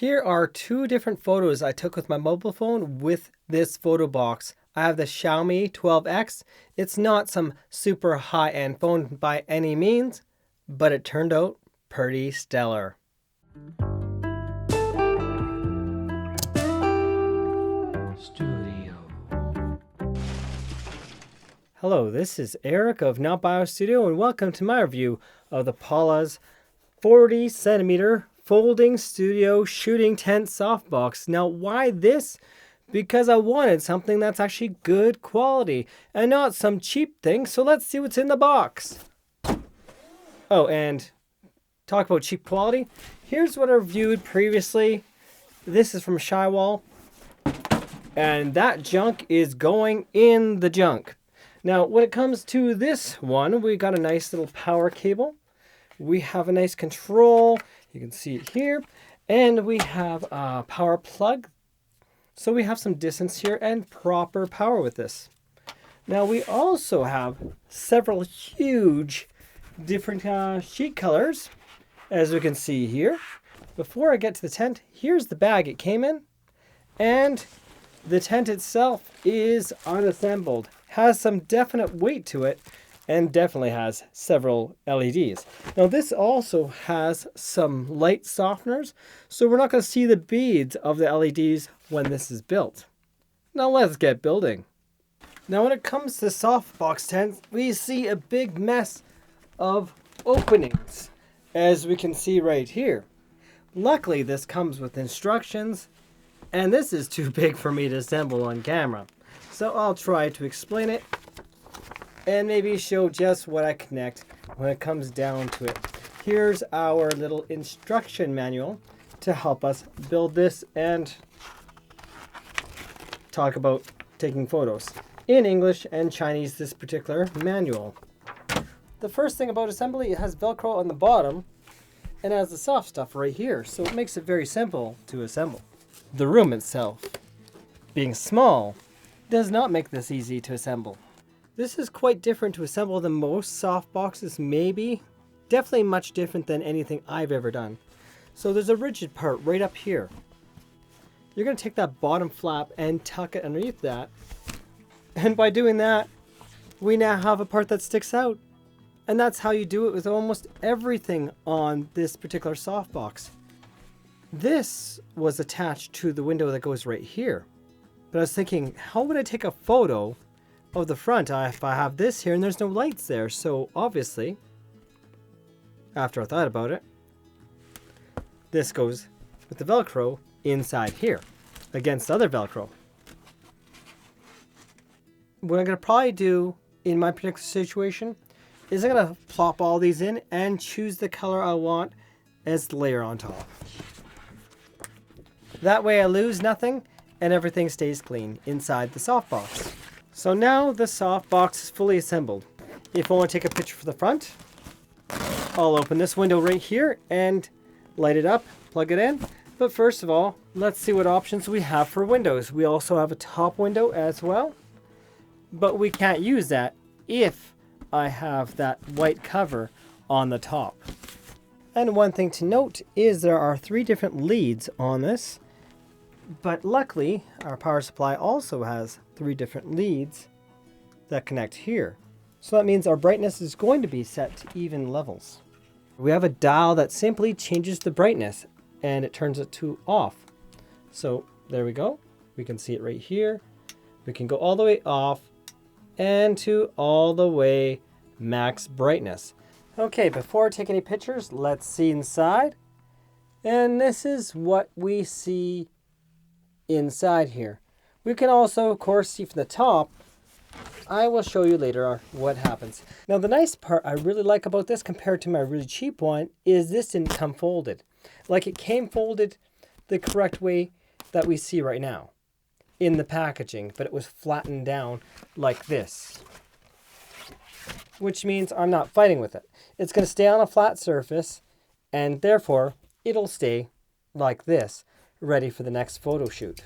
Here are two different photos I took with my mobile phone with this photo box. I have the Xiaomi 12X. It's not some super high-end phone by any means, but it turned out pretty stellar. Studio. Hello, this is Eric of Not Bio Studio, and welcome to my review of the Puluz 40 centimeter folding studio shooting tent softbox. Now, why this? Because I wanted something that's actually good quality and not some cheap thing. So let's see what's in the box. Oh, and talk about cheap quality. Here's what I reviewed previously. This is from Shywall, and that junk is going in the junk. Now, when it comes to this one, we got a nice little power cable. We have a nice control. You can see it here. And we have a power plug. So we have some distance here and proper power with this. Now we also have several huge different sheet colors, as we can see here. Before I get to the tent, here's the bag it came in. And the tent itself is unassembled. Has some definite weight to it and definitely has several LEDs. Now this also has some light softeners, so we're not going to see the beads of the LEDs when this is built. Now let's get building. Now when it comes to softbox tents, we see a big mess of openings, as we can see right here. Luckily this comes with instructions, and this is too big for me to assemble on camera. So I'll try to explain it and maybe show just what I connect when it comes down to it. Here's our little instruction manual to help us build this and talk about taking photos. In English and Chinese, this particular manual. The first thing about assembly, it has Velcro on the bottom and has the soft stuff right here, so it makes it very simple to assemble. The room itself, being small, does not make this easy to assemble. This is quite different to assemble than most soft boxes, maybe. Definitely much different than anything I've ever done. So there's a rigid part right up here. You're going to take that bottom flap and tuck it underneath that. And by doing that, we now have a part that sticks out. And that's how you do it with almost everything on this particular softbox. This was attached to the window that goes right here. But I was thinking, how would I take a photo of the front if I have this here and there's no lights there? So obviously, after I thought about it, this goes with the Velcro inside here against other Velcro. What I'm going to probably do in my particular situation is I'm going to plop all these in and choose the color I want as the layer on top. That way I lose nothing and everything stays clean inside the softbox. So now the softbox is fully assembled. If I want to take a picture for the front, I'll open this window right here and light it up, plug it in. But first of all, let's see what options we have for windows. We also have a top window as well, but we can't use that if I have that white cover on the top. And one thing to note is there are 3 different leads on this. But luckily, our power supply also has 3 different leads that connect here. So that means our brightness is going to be set to even levels. We have a dial that simply changes the brightness and it turns it to off. So there we go. We can see it right here. We can go all the way off and to all the way max brightness. Okay, before I take any pictures, let's see inside. And this is what we see inside here. We can also, of course, see from the top. I will show you later what happens. Now, the nice part I really like about this compared to my really cheap one is this didn't come folded. Like, it came folded the correct way that we see right now in the packaging, but it was flattened down like this, which means I'm not fighting with it. It's going to stay on a flat surface, and therefore it'll stay like this, ready for the next photo shoot.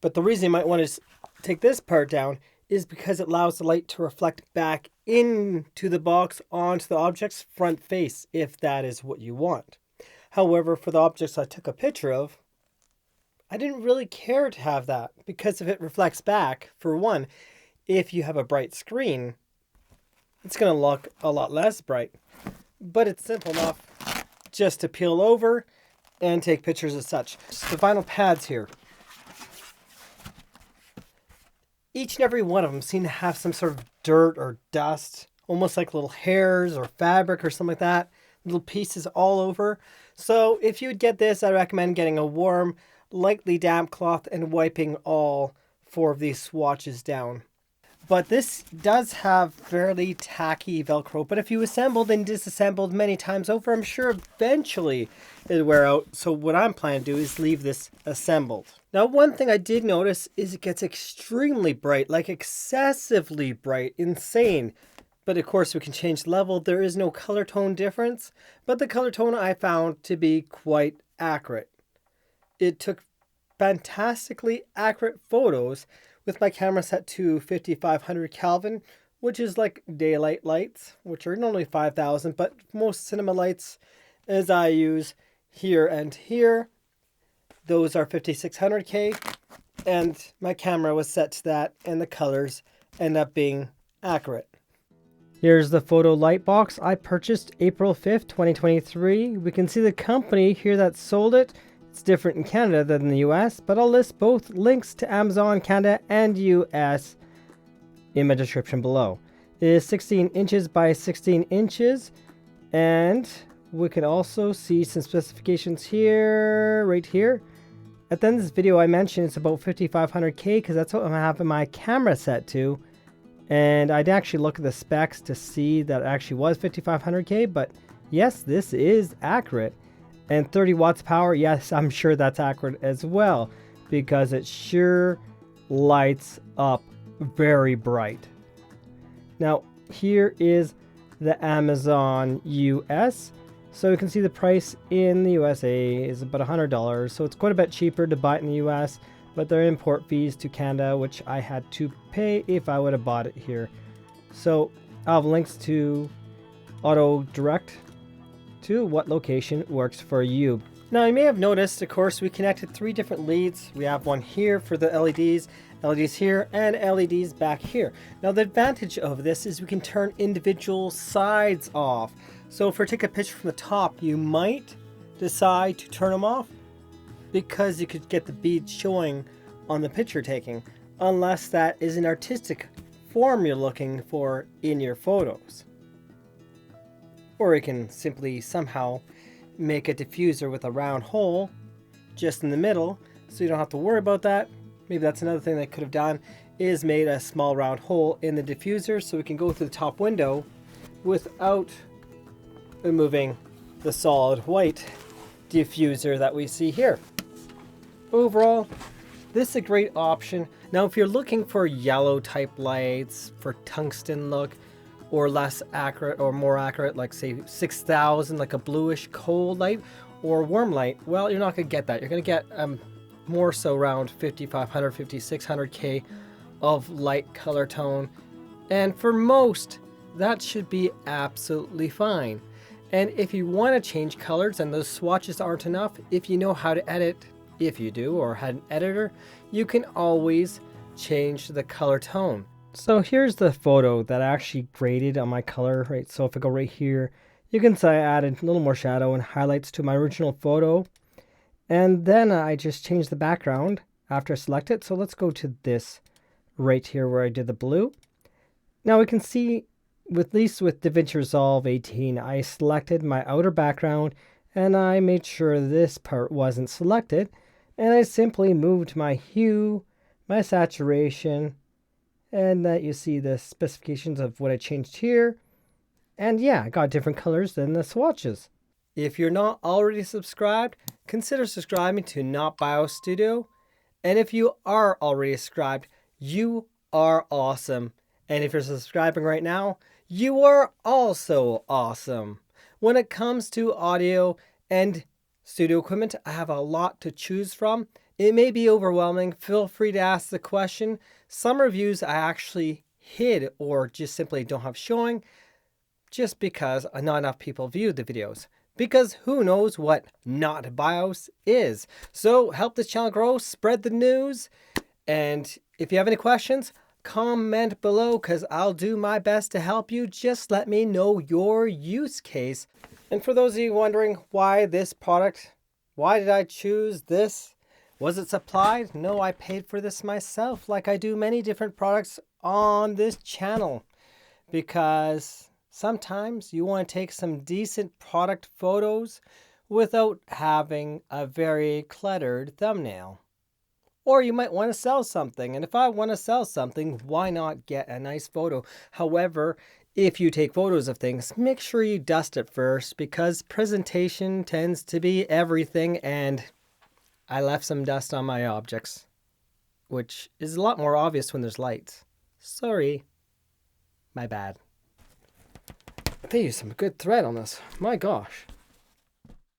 But the reason you might want to take this part down is because it allows the light to reflect back into the box onto the object's front face, if that is what you want. However, for the objects I took a picture of, I didn't really care to have that, because if it reflects back, for one, if you have a bright screen, it's going to look a lot less bright. But it's simple enough just to peel over and take pictures as such. The vinyl pads here, each and every one of them seem to have some sort of dirt or dust, almost like little hairs or fabric or something like that, little pieces all over. So if you would get this, I recommend getting a warm, lightly damp cloth and wiping all 4 of these swatches down. But this does have fairly tacky Velcro, but if you assembled and disassembled many times over, I'm sure eventually it'll wear out. So what I'm planning to do is leave this assembled. Now, one thing I did notice is it gets extremely bright, like excessively bright, insane. But of course we can change the level. There is no color tone difference, but the color tone I found to be quite accurate. It took fantastically accurate photos with my camera set to 5500 Kelvin, which is like daylight lights, which are normally 5000, but most cinema lights, as I use here and here, those are 5600K, and my camera was set to that, and the colors end up being accurate. Here's the photo light box I purchased April 5th, 2023. We can see the company here that sold it. It's different in Canada than the US, but I'll list both links to Amazon Canada and US in my description below. It is 16 inches by 16 inches, and we can also see some specifications here, right here. At the end of this video, I mentioned it's about 5500K because that's what I'm having my camera set to. And I'd actually look at the specs to see that it actually was 5500K, but yes, this is accurate. And 30 watts power, yes, I'm sure that's accurate as well, because it sure lights up very bright. Now, here is the Amazon US. So you can see the price in the USA is about $100. So it's quite a bit cheaper to buy it in the US, but there are import fees to Canada, which I had to pay if I would have bought it here. So I'll have links to auto direct to what location works for you. Now you may have noticed, of course, we connected 3 different leads. We have one here for the LEDs, LEDs here, and LEDs back here. Now the advantage of this is we can turn individual sides off. So if we take a picture from the top, you might decide to turn them off because you could get the beads showing on the picture taking, unless that is an artistic form you're looking for in your photos. Or you can simply somehow make a diffuser with a round hole just in the middle, so you don't have to worry about that. Maybe that's another thing they could have done, is made a small round hole in the diffuser so we can go through the top window without removing the solid white diffuser that we see here. Overall, this is a great option. Now if you're looking for yellow type lights for tungsten look, or less accurate or more accurate, like say 6000, like a bluish cold light or warm light, well, you're not going to get that. You're going to get more so around 5500, 5600K of light color tone. And for most, that should be absolutely fine. And if you want to change colors and those swatches aren't enough, if you know how to edit, if you do, or had an editor, you can always change the color tone. So here's the photo that I actually graded on my color, right? So if I go right here, you can see I added a little more shadow and highlights to my original photo. And then I just changed the background after I select it. So let's go to this right here where I did the blue. Now we can see, at least with DaVinci Resolve 18, I selected my outer background and I made sure this part wasn't selected. And I simply moved my hue, my saturation, and that you see the specifications of what I changed here. And yeah, I got different colors than the swatches. If you're not already subscribed, consider subscribing to Not Bio Studio. And if you are already subscribed, you are awesome. And if you're subscribing right now, you are also awesome. When it comes to audio and studio equipment, I have a lot to choose from. It may be overwhelming. Feel free to ask the question. Some reviews I actually hid or just simply don't have showing just because not enough people viewed the videos. Because who knows what not BIOS is. So help this channel grow, spread the news. And if you have any questions, comment below because I'll do my best to help you. Just let me know your use case. And for those of you wondering why this product, why did I choose this? Was it supplied? No, I paid for this myself like I do many different products on this channel. Because sometimes you want to take some decent product photos without having a very cluttered thumbnail. Or you might want to sell something. And if I want to sell something, why not get a nice photo? However, if you take photos of things, make sure you dust it first because presentation tends to be everything. And I left some dust on my objects, which is a lot more obvious when there's lights. Sorry. My bad. They used some good thread on this. My gosh.